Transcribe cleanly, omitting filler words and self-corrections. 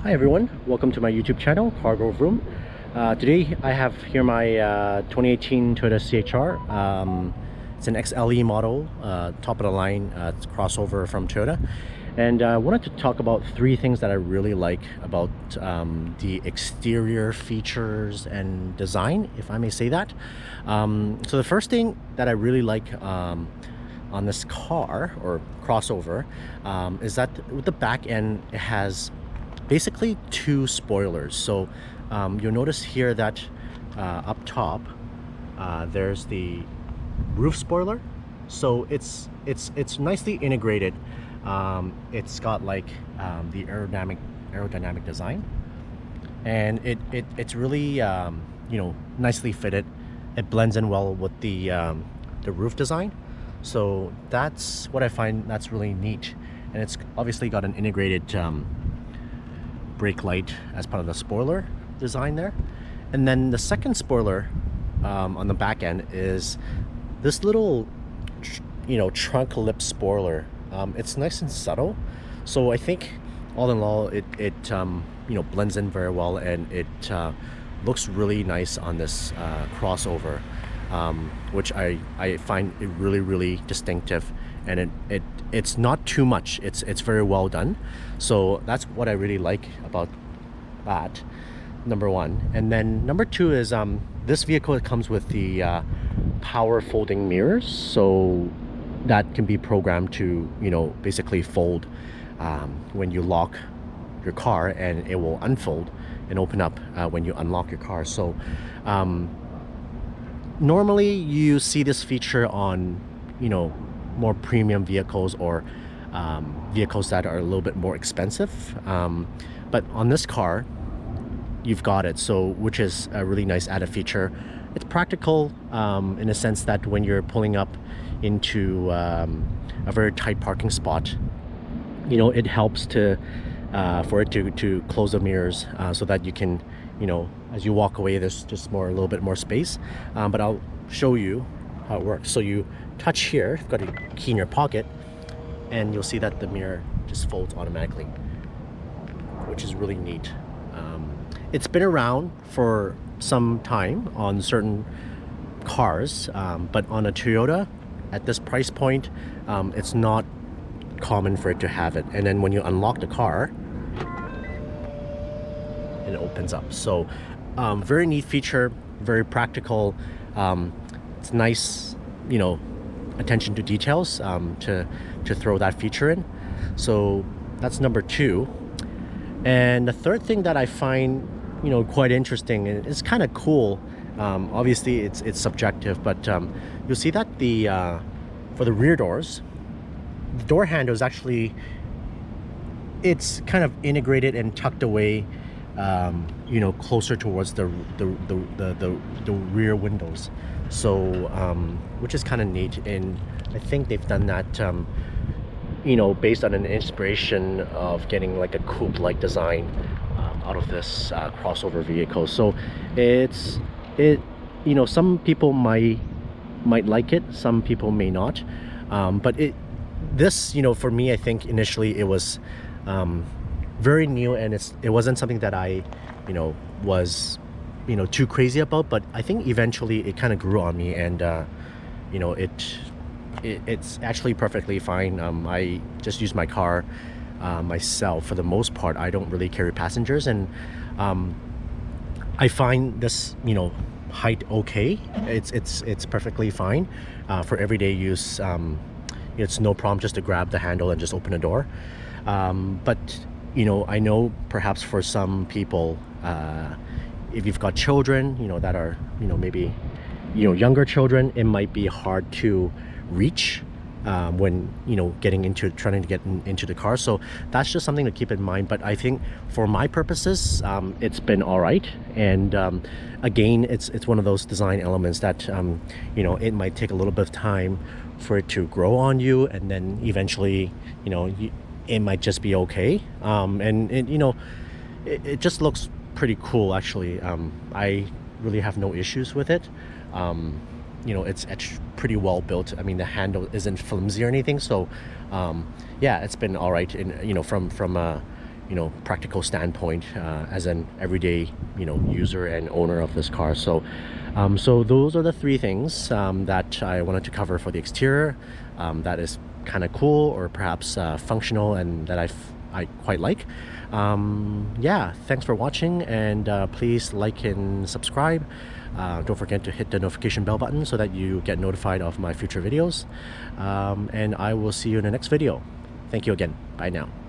Hi everyone, welcome to my YouTube channel, Cargo Room. Today I have here my 2018 Toyota C-HR. It's an XLE model, top of the line. It's a crossover from Toyota. And I wanted to talk about three things that I really like about the exterior features and design, if I may say that. So the first thing that I really like on this car or crossover is that with the back end it has basically two spoilers. So you'll notice here that up top there's the roof spoiler, so it's nicely integrated. It's got like the aerodynamic design, and it's really nicely fitted. It blends in well with the roof design, so that's what I find that's really neat. And it's obviously got an integrated brake light as part of the spoiler design there. And then the second spoiler on the back end is this little trunk lip spoiler. It's nice and subtle, so I think all in all it blends in very well, and it looks really nice on this crossover, which I find it really distinctive. And it's not too much, it's very well done. So that's what I really like about that, number one. And then number two is this vehicle comes with the power folding mirrors, so that can be programmed to basically fold when you lock your car, and it will unfold and open up when you unlock your car. So normally you see this feature on more premium vehicles or vehicles that are a little bit more expensive, but on this car you've got it, so which is a really nice added feature. It's practical in a sense that when you're pulling up into a very tight parking spot, it helps to for it to close the mirrors so that you can, as you walk away, there's just a little bit more space. But I'll show you how it works. So you touch here, you've got a key in your pocket, and you'll see that the mirror just folds automatically, which is really neat. It's been around for some time on certain cars, but on a Toyota at this price point, it's not common for it to have it. And then when you unlock the car, it opens up. So very neat feature, very practical. It's nice, attention to details to throw that feature in. So that's number two. And the third thing that I find quite interesting, and it's kind of cool, obviously it's subjective, but you'll see that the for the rear doors, the door handle is actually, it's kind of integrated and tucked away closer towards the rear windows. So which is kind of neat, and I think they've done that based on an inspiration of getting like a coupe-like design out of this crossover vehicle. So some people might like it, some people may not, but this for me, I think initially it was very new, and it wasn't something that I was too crazy about, but I think eventually it kind of grew on me, and it's actually perfectly fine. I just use my car myself for the most part. I don't really carry passengers, and I find this height okay. It's perfectly fine for everyday use. It's no problem just to grab the handle and just open the door. But I know perhaps for some people, if you've got children that are maybe younger children, it might be hard to reach when trying to get into the car. So that's just something to keep in mind. But I think for my purposes, it's been all right. And again, it's one of those design elements that it might take a little bit of time for it to grow on you, and then eventually it might just be okay. And it just looks pretty cool, actually. I really have no issues with it. It's pretty well built. I mean, the handle isn't flimsy or anything, so yeah, it's been all right. And from a practical standpoint as an everyday user and owner of this car. So so those are the three things that I wanted to cover for the exterior that is kind of cool or perhaps functional and that I quite like. Yeah, thanks for watching, and please like and subscribe. Don't forget to hit the notification bell button so that you get notified of my future videos, and I will see you in the next video. Thank you again. Bye now.